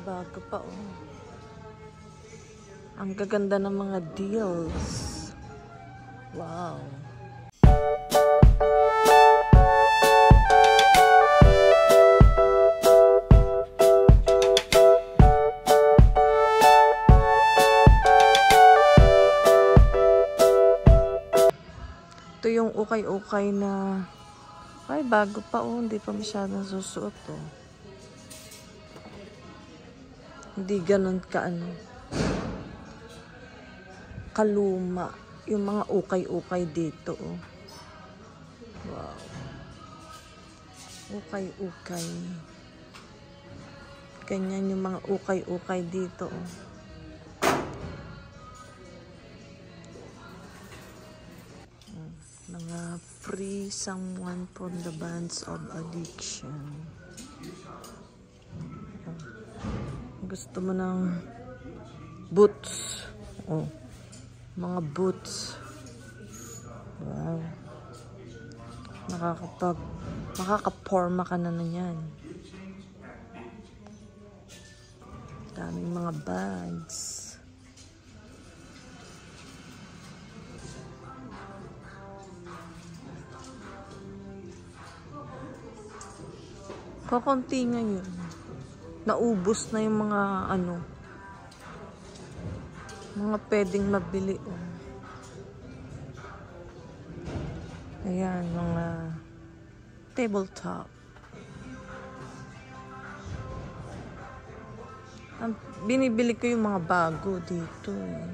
Bago pa oh. Ang gaganda ng mga deals. Wow. Ito yung ukay-ukay na ay bago pa oh, hindi pa masyadong susuot oh. Hindi ganun ka ano kaluma yung mga ukay-ukay dito oh. Wow. Ukay-ukay. Ganyan yung mga ukay-ukay dito oh. Mga free someone from the bands of addiction. Gusto mo ng boots. Oh. Mga boots. Wow. Makakaporma ka na yan. Daming mga bags. Kakunti ngayon. Naubos na yung mga ano. Mga pwedeng mabili. Oh. Ayan, mga tabletop. Binibili ko yung mga bago dito. Eh.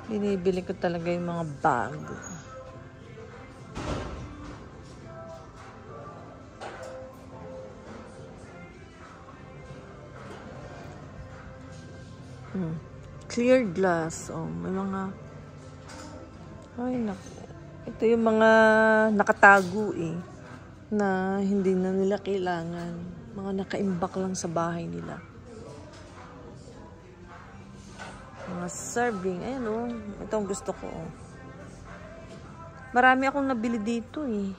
Binibili ko talaga yung mga bago. Clear glass. Oh, may mga ay naku. Ito yung mga nakatago eh na hindi na nila kailangan. Mga nakaimbak lang sa bahay nila. Mga serving. Ayan oh. Ito ang gusto ko oh. Marami akong nabili dito eh.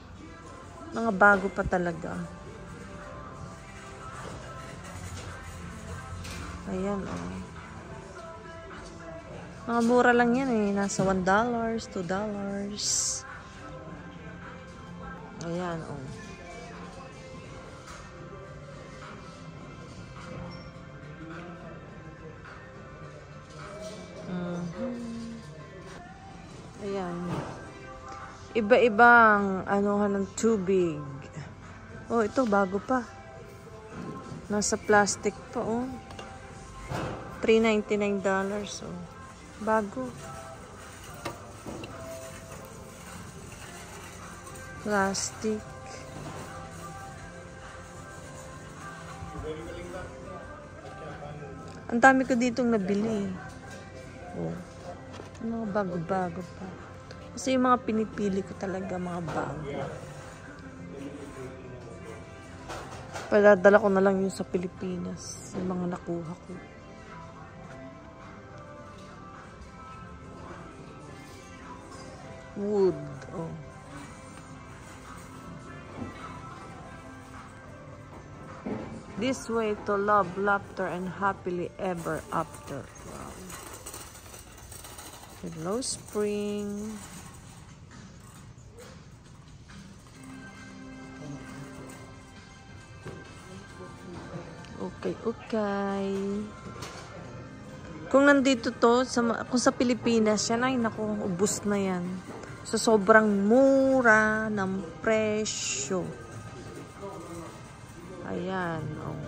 Mga bago pa talaga. Ayan oh. Mga mura lang yan eh. Nasa $1, $2. Ayan, oh. Ayan. Iba-ibang anuhan ng tubig. Oh, ito bago pa. Nasa plastic pa, oh. $3.99, oh. Bago. Plastic. Ang dami ko ditong nabili. Oh. Mga bago-bago pa. Kasi yung mga pinipili ko talaga mga bago. Padadala ko na lang yun sa Pilipinas. Yung mga nakuha ko. Wood. Oh. This way to love, laughter, and happily ever after. Wow. Hello, spring. Okay, okay. Kung nandito to, kung sa Pilipinas, yan ay naku, ubos na yan. So, sobrang mura ng presyo. Ayan, oh.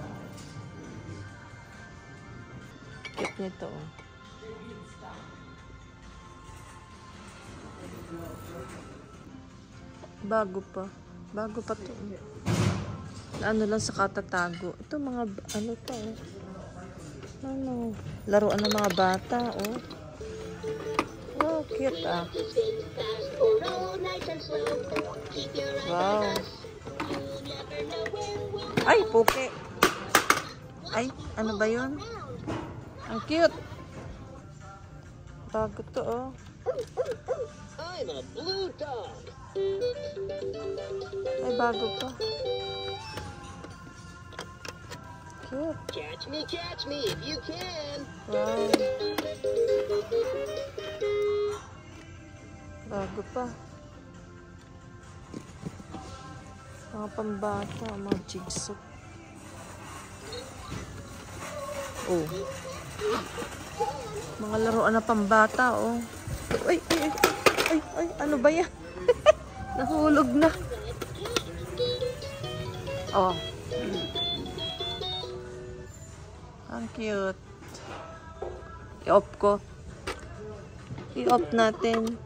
Cute nito, oh. Bago pa. Bago pa to. Ano lang sa katatago. Ito mga, ano to, oh. Ano, laruan ng mga bata, oh. Oh, cute, ah. Wow. Ay, puke. Ay, ano ba yun? Ang cute. Bago to, oh. I'm a blue dog. Ay, bago pa. Cute. Catch me if you can. Wow. Bago pa. Mga pambata, mga jigsaw. Oh. Mga laruan na pambata, oh. Ay, ay, ay, ay, ano ba yan? Nahulog na. Oh. Ang cute. I-off ko. I-off natin.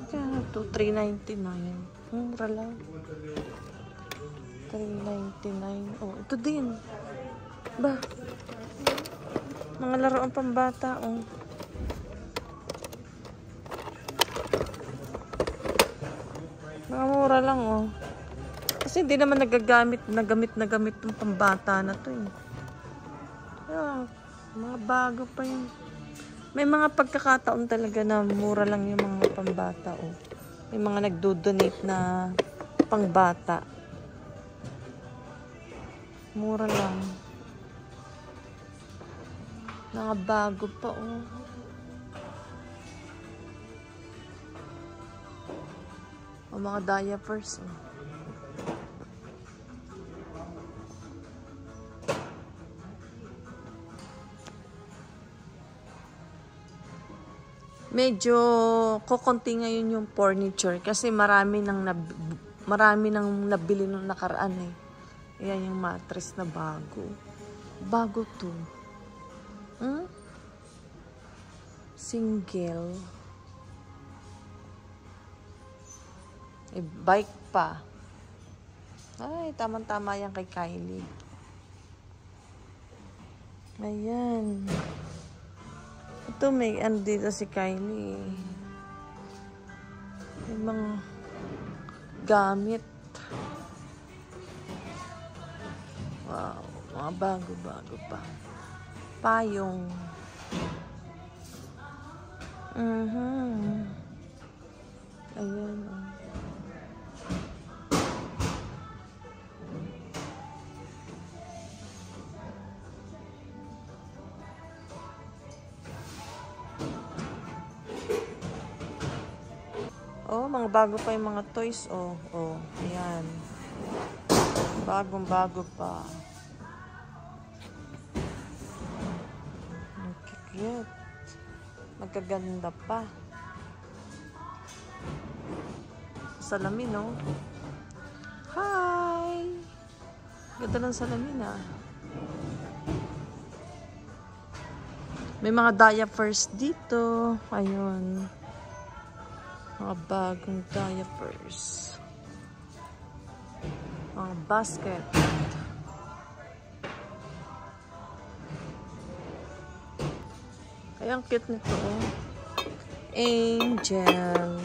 Kaya ito, $3.99. Mura lang. $3.99. Oh, ito din. Ba? Mga laruan pambata, oh. Mga mura lang, oh. Kasi hindi naman nagamit ng pambata na to, eh. Yeah, mga bago pa yun. May mga pagkakataon talaga na mura lang yung mga pambata, oh. May mga nagdo-donate na pangbata. Mura lang. Mga bago pa, oh. O mga diapers, oh. Medyo kokonti ngayon yung furniture kasi marami nang nabili nung nakaraan, eh. Ayan yung mattress na bago. Bago to. Single. Eh, bike pa. Ay, tamang-tama yan kay Kylie. Ayan. Ito may ano dito si Kylie. May mga gamit. Wow. Mga bago-bago pa. Payong. Ayan. Oh, mga bago pa yung mga toys. Oh, oh, ayan. Bagong-bago pa. Cute. Magkaganda pa. Salamin, no? Hi! Ganda ng salamin, ah. May mga diapers dito. Ayun. Mga bagong diapers. Mga basket. Ay, ang cute nito, oh. Angel.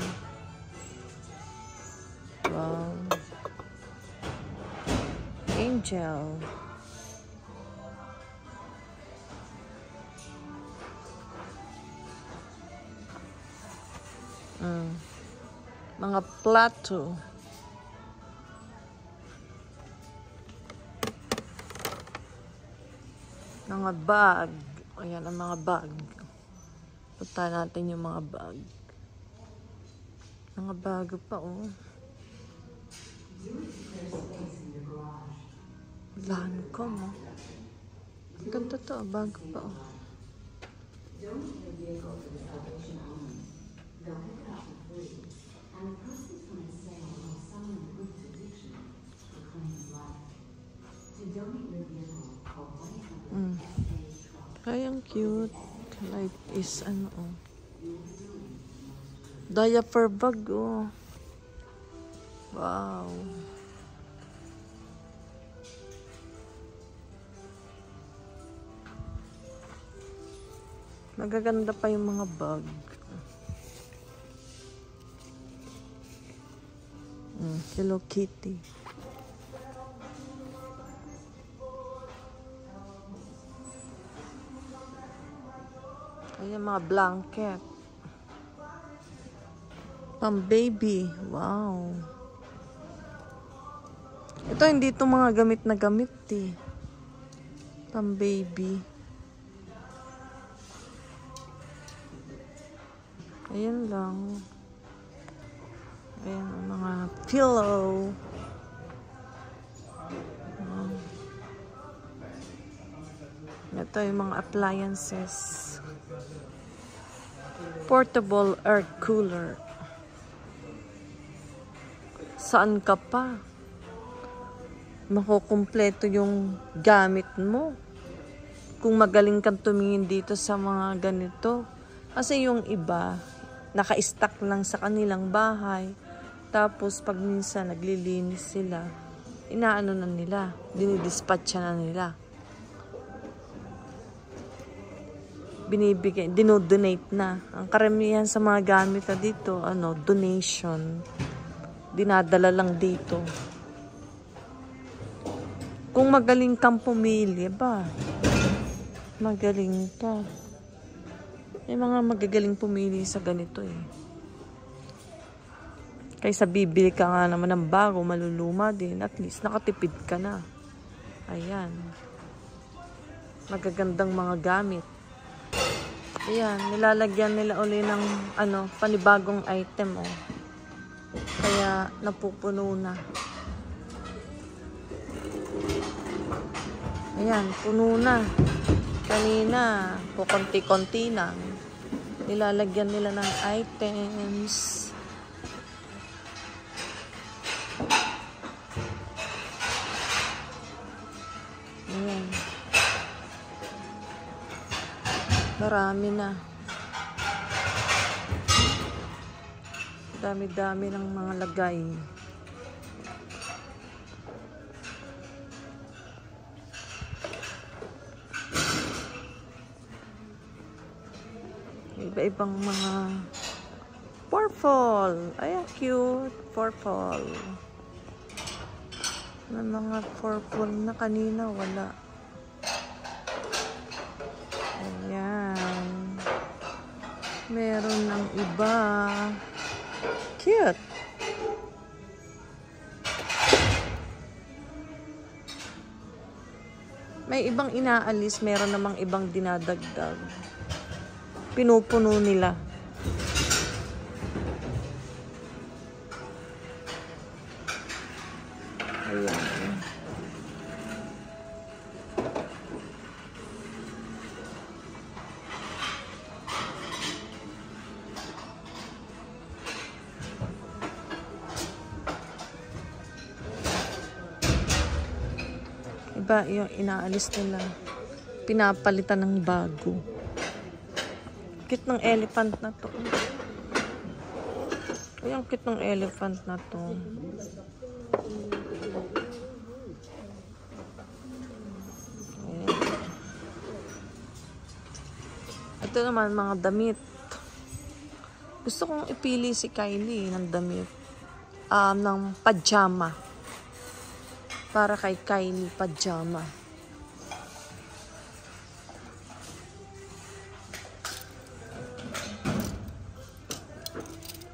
Wow. Angel. Mga plato. Mga bag. Ayan ang mga bag. Punta natin yung mga bag. Mga bago pa, oh. Lancome, oh. Ganda to, bago pa, oh. Ay, ang cute. Like is ano, oh. Diaper bag, oh. Wow. Magaganda pa yung mga bag. Hello Kitty. Ayan mga blanket. Pang baby. Wow. Ito, hindi ito mga gamit na gamit eh. Pang baby. Ayan lang. Ayan, mga pillow. Ito yung mga appliances. Portable air cooler. Saan ka pa? Makukumpleto yung gamit mo. Kung magaling kang tumingin dito sa mga ganito. Kasi yung iba, naka-stack lang sa kanilang bahay. Tapos pag minsan naglilinis sila, inaano na nila, dinidispatcha na nila. Binibigay, dinodonate na. Ang karamihan sa mga gamit na dito, donation. Dinadala lang dito. Kung magaling kang pumili, ba? Magaling ka. May mga magagaling pumili sa ganito eh. Kaysa bibili ka nga naman ng bago, maluluma din. At least nakatipid ka na. Ayan. Magagandang mga gamit. Ayan, nilalagyan nila uli ng panibagong item oh. Kaya napupuno na. Ayan, puno na. Kanina, kukunti-kunti lang. Nilalagyan nila ng items. Ayan. Marami na. Dami-dami ng mga lagay. Iba-ibang mga purple. Ay, cute. Purple. May mga purple na kanina wala. Ayan. Meron ng iba. Cute. May ibang inaalis, meron namang ibang dinadagdag. Pinupuno nila. Ayan. Iba yung inaalis nila. Pinapalitan ng bago. Cute ng elephant na to. Ay, ang cute ng elephant na to. Ayan. Ito naman mga damit. Gusto kong ipili si Kylie ng damit. Ng pajama. Para kay Kylie, pajama.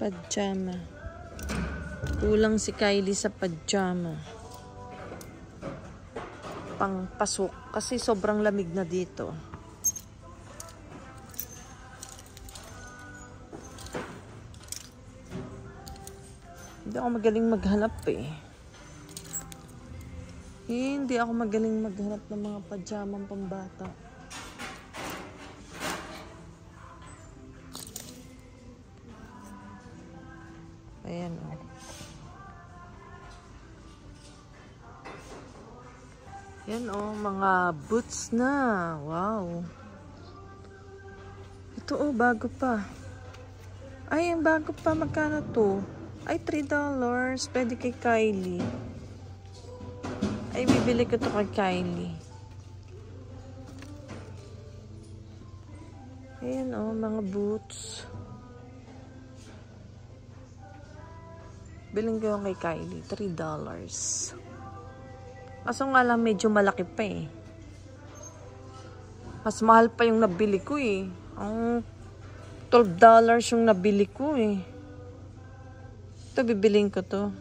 Pajama. Kulang si Kylie sa pajama. Pangpasok. Kasi sobrang lamig na dito. Hindi ako magaling maghanap eh. Hindi ako magaling maghanap ng mga pajamang pambata. Ayan o. Yan o, mga boots na. Wow. Ito o, bago pa. Ay, ang bago pa. Magkano to? Ay, $3. Pwede kay Kylie. Ay, bibili ko to kay Kylie. Ayan o, mga boots. Biling ko yung kay Kylie, $3. Kaso nga lang medyo malaki pa eh. Mas mahal pa yung nabili ko eh. Ang $12 yung nabili ko eh. Ito, bibiling ko to.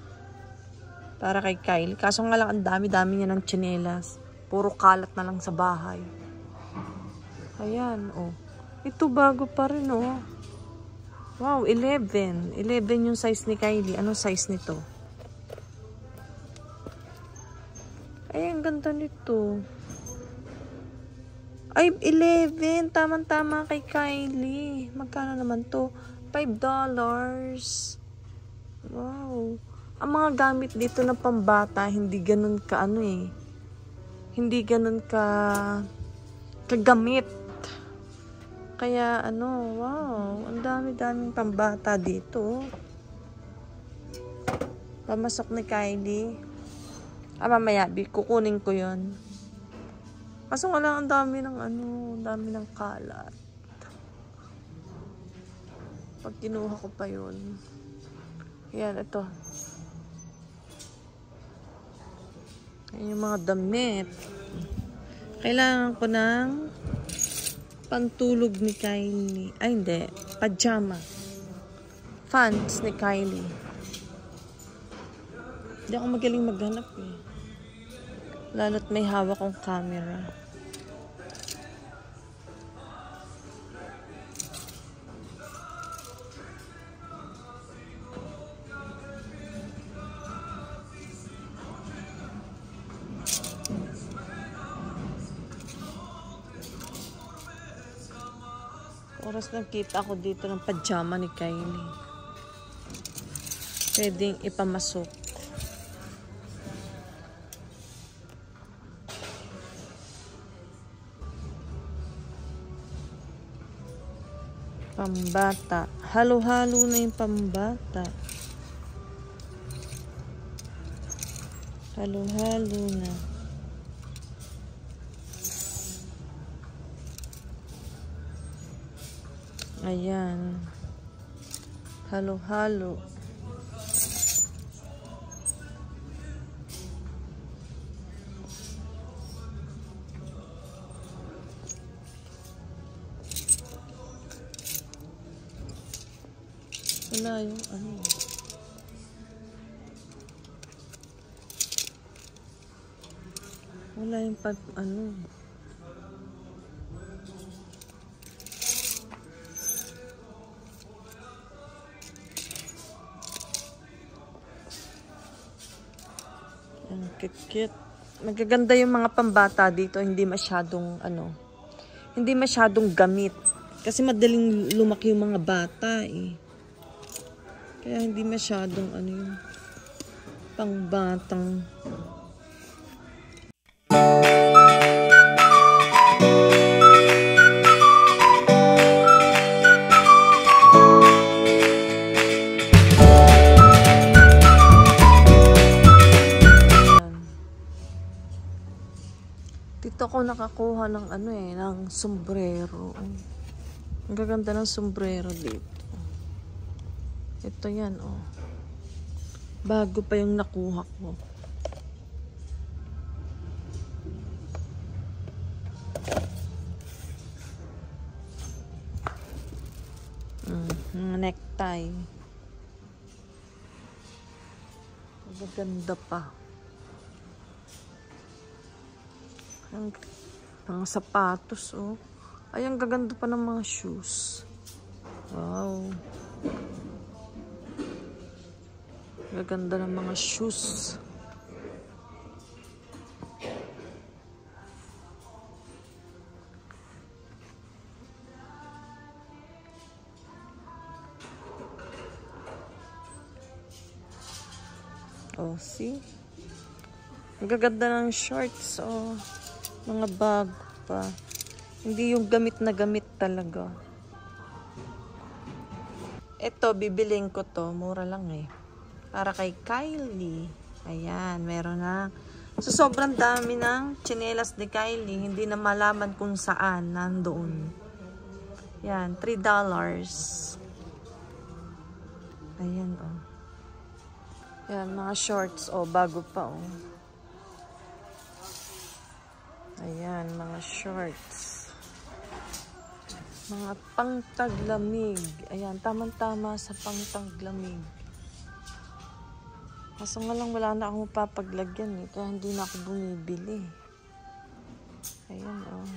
Para kay Kylie. Kaso nga lang, ang dami-dami niya ng tsinelas. Puro kalat na lang sa bahay. Ayan, oh. Ito bago pa rin, oh. Wow, 11. 11 yung size ni Kylie. Anong size nito? Ay, ang ganda nito. Ay, 11. Tama-tama kay Kylie. Magkano naman to? $5. Wow. Ang mga gamit dito na pambata, hindi ganun ka ano eh. Hindi ganun ka kagamit. Kaya ano, wow. Ang dami-daming pambata dito. Pamasok ni Kylie. Mamaya, kukunin ko yon. Kaso nga lang, ang dami ng ano, ang dami ng kalat. Pag kinuha ko pa yun. Yan, ito. Yan yung mga damit. Kailangan ko ng pantulog ni Kylie. Ay, hindi. Pajama. Pants ni Kylie. Hindi ako magaling maghanap eh. Lalo't may hawak kong camera. Oras nagkita ako dito ng pajama ni Kylie. Pwedeng ipamasok. Pambata. Halo-halo na yung pambata. Halo-halo na. Ayan. Halo-halo. Wala yung ano. Wala yung pag ano. Ang cute. Magaganda yung mga pambata dito, hindi masyadong ano. Hindi masyadong gamit. Kasi madaling lumaki yung mga bata eh. Kaya hindi masyadong ano yung pangbatang. Dito ako nakakuha ng ano eh, ng sombrero. Ang gaganda ng sombrero dito. Ito yan, oh. Bago pa yung nakuha ko. Necktie. Maganda pa. Ang mga sapatos, oh. Ay, ang gaganda pa ng mga shoes. Wow. Gaganda ng mga shoes. Oh, see? Ang gaganda ng shorts, oh. Mga bag pa. Hindi yung gamit na gamit talaga. Ito, bibiling ko to. Mura lang eh. Para kay Kylie. Ayan, meron na. So, sobrang dami ng tsinelas ni Kylie. Hindi na malaman kung saan nandoon. Yan, $3. Ayan, oh. Yan, mga shorts, oh. Bago pa, oh. Ayan, mga shorts. Mga pangtaglamig. Ayan, tamang-tama sa pangtaglamig. Kaso nga lang wala na akong papaglagyan eh. Kaya hindi na ako bumibili. Ayan oh.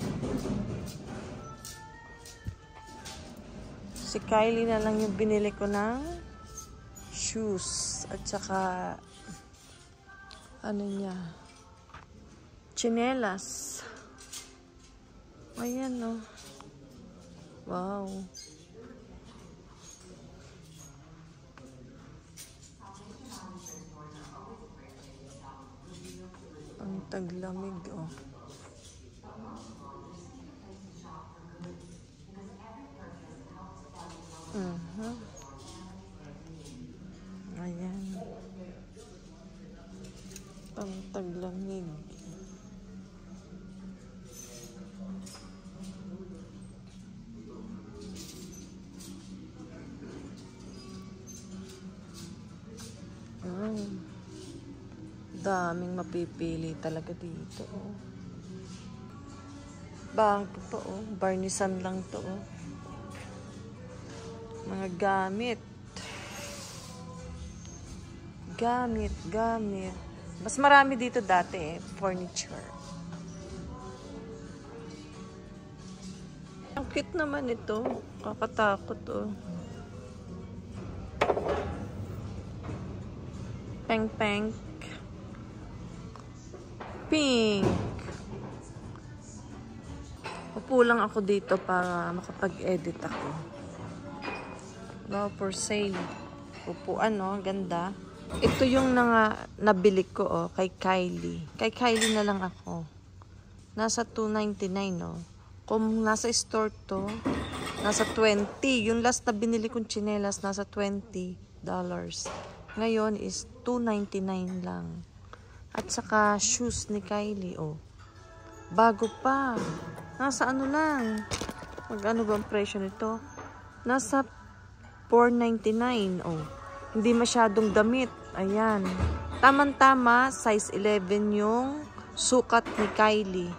Si Kylie na lang yung binili ko ng shoes. At saka ano niya, tsinelas. Ayan oh. Wow. Ang taglamig oh. Ayan. Ang taglamig. Daming mapipili talaga dito. Oh. Bago pa oh. Barnisan lang to oh. Mga gamit. Gamit. Mas marami dito dati eh. Furniture. Ang cute naman ito. Kakatakot oh. Peng. Pink. Upo lang ako dito para makapag-edit ako. Wow, for sale. Upuan, no? Ganda. Ito yung nabili ko, oh, kay Kylie. Kay Kylie na lang ako. Nasa $2.99, no? Kung nasa store to, nasa 20. Yung last na binili kong tsinelas, nasa $20. Ngayon is $2.99 lang. At saka shoes ni Kylie, oh. Bago pa. Nasa ano lang. Mag-ano ba ang presyo nito? Nasa $4.99, oh. Hindi masyadong damit. Ayan. Tama-tama, size 11 yung sukat ni Kylie.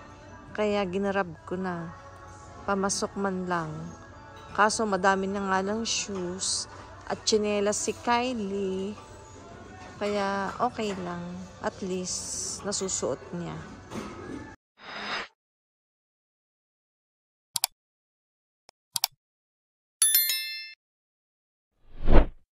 Kaya ginarab ko na. Pamasok man lang. Kaso madami na nga lang shoes at tsinelas si Kylie. Kaya okay lang. At least nasusuot niya.